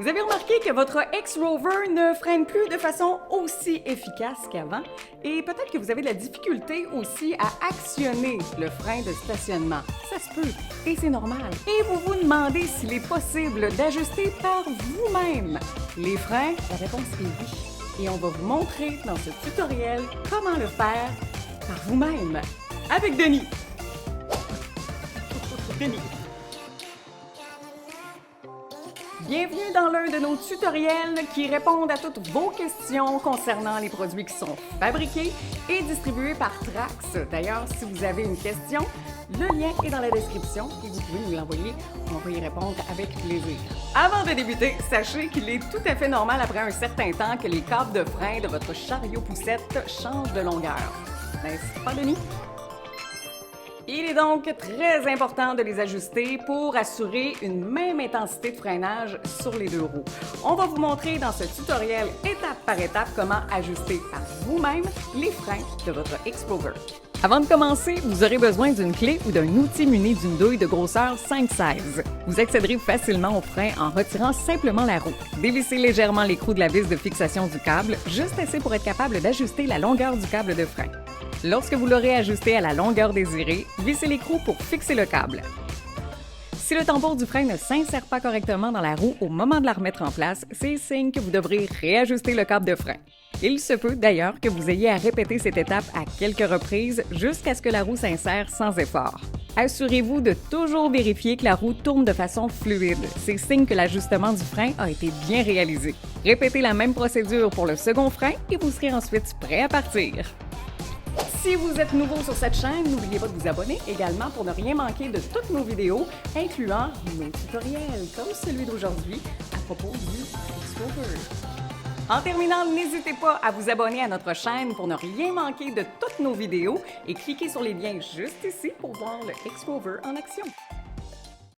Vous avez remarqué que votre ex-Rover ne freine plus de façon aussi efficace qu'avant et peut-être que vous avez de la difficulté aussi à actionner le frein de stationnement. Ça se peut et c'est normal. Et vous vous demandez s'il est possible d'ajuster par vous-même les freins? La réponse est oui. Et on va vous montrer dans ce tutoriel comment le faire par vous-même avec Denis. Denis. Bienvenue dans l'un de nos tutoriels qui répondent à toutes vos questions concernant les produits qui sont fabriqués et distribués par Trax. D'ailleurs, si vous avez une question, le lien est dans la description et vous pouvez nous l'envoyer. On va y répondre avec plaisir. Avant de débuter, sachez qu'il est tout à fait normal après un certain temps que les câbles de frein de votre chariot poussette changent de longueur. N'est-ce pas, Denis? Il est donc très important de les ajuster pour assurer une même intensité de freinage sur les deux roues. On va vous montrer dans ce tutoriel étape par étape comment ajuster par vous-même les freins de votre Explorer. Avant de commencer, vous aurez besoin d'une clé ou d'un outil muni d'une douille de grosseur 5/16. Vous accéderez facilement au frein en retirant simplement la roue. Dévissez légèrement l'écrou de la vis de fixation du câble, juste assez pour être capable d'ajuster la longueur du câble de frein. Lorsque vous l'aurez ajusté à la longueur désirée, vissez l'écrou pour fixer le câble. Si le tambour du frein ne s'insère pas correctement dans la roue au moment de la remettre en place, c'est signe que vous devrez réajuster le câble de frein. Il se peut d'ailleurs que vous ayez à répéter cette étape à quelques reprises jusqu'à ce que la roue s'insère sans effort. Assurez-vous de toujours vérifier que la roue tourne de façon fluide. C'est signe que l'ajustement du frein a été bien réalisé. Répétez la même procédure pour le second frein et vous serez ensuite prêt à partir. Si vous êtes nouveau sur cette chaîne, n'oubliez pas de vous abonner également pour ne rien manquer de toutes nos vidéos, incluant nos tutoriels comme celui d'aujourd'hui à propos du Explorer. En terminant, n'hésitez pas à vous abonner à notre chaîne pour ne rien manquer de toutes nos vidéos et cliquez sur les liens juste ici pour voir le Explorer en action.